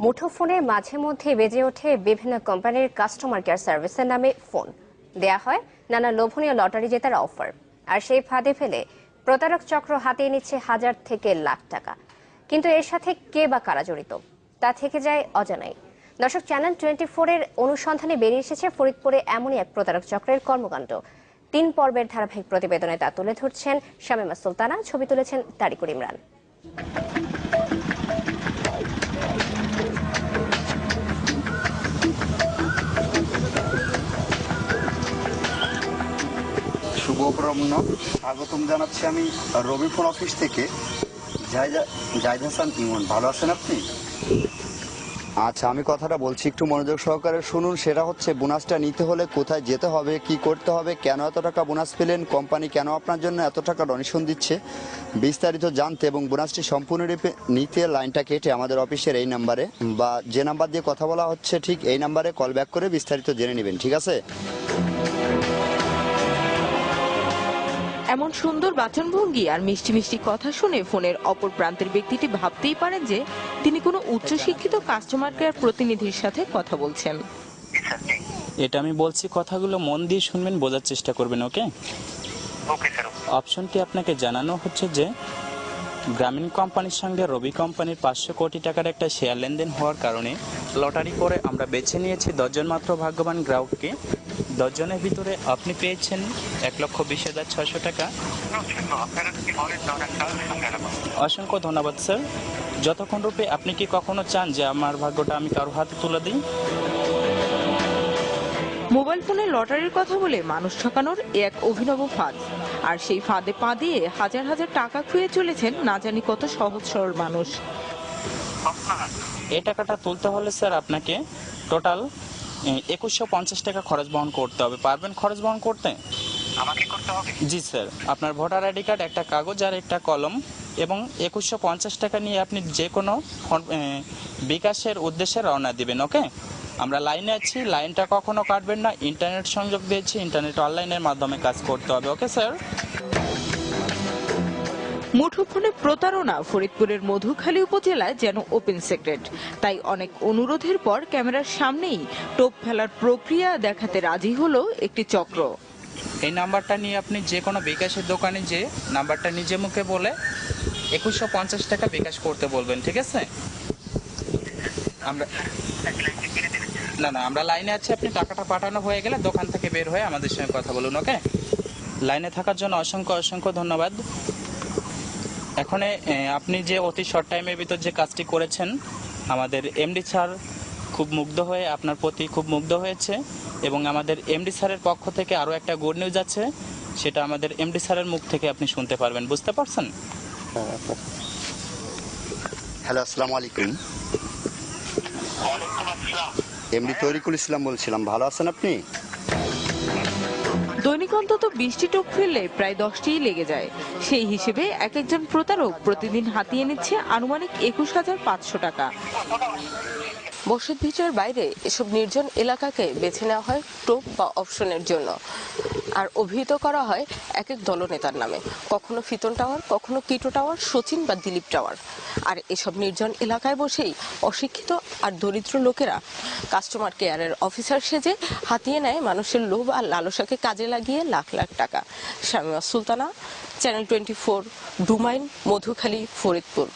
মুঠোফোনে মাঝে মধ্যে বেজে ওঠে বিভিন্ন কোম্পানির কাস্টমার কেয়ার সার্ভিসের নামে ফোন দেয়া হয় নানা লোভনীয় লটারি জেতার অফার, আর সেই ফাঁদে ফেলে প্রতারক চক্র হাতিয়ে নিচ্ছে হাজার থেকে লাখ টাকা। কিন্তু এর সাথে কে বা কারা জড়িত তা থেকে যায় অজানাই। দর্শক, চ্যানেল 24 এর অনুসন্ধানে বেরিয়ে এসেছে ফরিদপুরে এমনই এক প্রতারক চক্রের কর্মকাণ্ড। 3 পর্বের ধারাবাহিক প্রতিবেদনে তা তুলে ধরছেন শামীমা সুলতানা, ছবি তুলেছেন তারিকুল ইমরান। শুভ অপরাহ্ন, স্বাগতম জানাচ্ছি আমি রবি ফোন অফিস থেকে। জাহিদ হাসান ইমন, ভালো আছেন আপনি? আচ্ছা, আমি কথাটা বলছি, একটু মনোযোগ সহকারে শুনুন। সেটা হচ্ছে, বোনাসটা নিতে হলে কোথায় যেতে হবে, কি করতে হবে, কেন এত টাকা বোনাস পেলেন, কোম্পানি কেন আপনার জন্য এত টাকা ডোনেশন দিচ্ছে, বিস্তারিত জানতে এবং বোনাসটি সম্পূর্ণরূপে নিতে লাইনটা কেটে আমাদের অফিসের এই নাম্বারে বা যে নাম্বার দিয়ে কথা বলা হচ্ছে ঠিক এই নাম্বারে কল ব্যাক করে বিস্তারিত জেনে নেবেন, ঠিক আছে? এমন সুন্দর বাচনভঙ্গি আর মিষ্টি মিষ্টি কথা শুনে ফোনের অপর প্রান্তের ব্যক্তিটি ভাবতেই পারেন যে তিনি কোনো উচ্চশিক্ষিত কাস্টমার কেয়ার প্রতিনিধির সাথে কথা বলছেন। এটা আমি বলছি, কথাগুলো মন দিয়ে শুনবেন, বোঝার চেষ্টা করবেন। ওকে অপশনটি আপনাকে জানানো হচ্ছে যে গ্রামীণ কোম্পানির সঙ্গে রবি কোম্পানির 500 কোটি টাকার একটা শেয়ার লেনদেন হওয়ার কারণে লটারি করে আমরা বেছে নিয়েছি 10 জন মাত্র ভাগ্যবান গ্রাহককে। 10 জনের ভিতরে আপনি পেয়েছেন 1,20,600 টাকা। অসংখ্য ধন্যবাদ স্যার। যতক্ষণ রূপে আপনি কি কখনো চান যে আমার ভাগ্যটা আমি কারো হাতে তুলে দিই? মোবাইল ফোনে লটারির কথা বলে মানুষ ঠকানোর এক অভিনব ফাঁদ, আর সেই ফাঁদে পা দিয়ে হাজার হাজার টাকা খুঁয়ে চলেছেন না জানি কত সহজ সরল মানুষ। এই টাকাটা তুলতে হলে স্যার আপনাকে টোটাল 2150 টাকা খরচ বহন করতে হবে। পারবেন খরচ বহন করতে? আমাকে করতে হবে? জি স্যার। আপনার ভোটার আইডি কার্ড, একটা কাগজ আর একটা কলম এবং 2150 টাকা নিয়ে আপনি যে কোনো বিকাশের উদ্দেশ্যে রওনা দিবেন। ওকে, আমরা লাইনে আছি, লাইনটা কখনো কাটবেন না। ইন্টারনেট সংযোগ দিয়েছি, ইন্টারনেট অনলাইনের মাধ্যমে কাজ করতে হবে। Okay sir. মুঠোফোনে প্রতারণা ফরিদপুরের মধুখালী উপজেলায় যেন ওপেন সিক্রেট। তাই অনেক অনুরোধের পর ক্যামেরার সামনেই টোপ ফেলার প্রক্রিয়া দেখাতে রাজি হলো একটি চক্র। এই নাম্বারটা নিয়ে আপনি যে কোনো বিকাশের দোকানে যে নাম্বারটা নিজে মুখে বলে 2150 টাকা বিকাশ করতে বলবেন, ঠিক আছে? আমরা লাইনে আছি। আপনি টাকাটা পাঠানো হয়ে গেলে দোকান থেকে বের হয়ে আমাদের সঙ্গে কথা বলুন। ওকে, লাইনে থাকার জন্য অসংখ্য অসংখ্য ধন্যবাদ। এখন আপনি যে অতি শর্ট টাইমের ভিতর যে কাজটি করেছেন, আমাদের এমডি স্যার খুব মুগ্ধ হয়ে আপনার প্রতি খুব মুগ্ধ হয়েছে এবং আমাদের এমডি স্যারের পক্ষ থেকে আরও একটা গুড নিউজ আছে, সেটা আমাদের এমডি স্যারের মুখ থেকে আপনি শুনতে পারবেন। বুঝতে পারছেন? হ্যালো, আসসালামু আলাইকুম। এমডি তরিকুল ইসলাম বলছিলাম, ভালো আছেন আপনি? দৈনিক অন্তত 20টি টোপ ফেললে প্রায় 10টিই লেগে যায়। সেই হিসেবে এক একজন প্রতারক প্রতিদিন হাতিয়ে নিচ্ছে আনুমানিক 21,500 টাকা। বসত ভিটার বাইরে এসব নির্জন এলাকাকে বেছে নেওয়া হয় টোপ বা অপশনের জন্য, আর অভিহিত করা হয় এক এক দলনেতার নামে, কখনো ফিতন টাওয়ার, কখনো কিটো টাওয়ার, সচিন বা দিলীপ টাওয়ার। আর এসব নির্জন এলাকায় বসেই অশিক্ষিত আর দরিদ্র লোকেরা কাস্টমার কেয়ারের অফিসার সেজে হাতিয়ে নেয় মানুষের লোভ আর লালসাকে কাজে লাগিয়ে লাখ লাখ টাকা। শামীমা সুলতানা, চ্যানেল 24, ডুমাইন, মধুখালী, ফরিদপুর।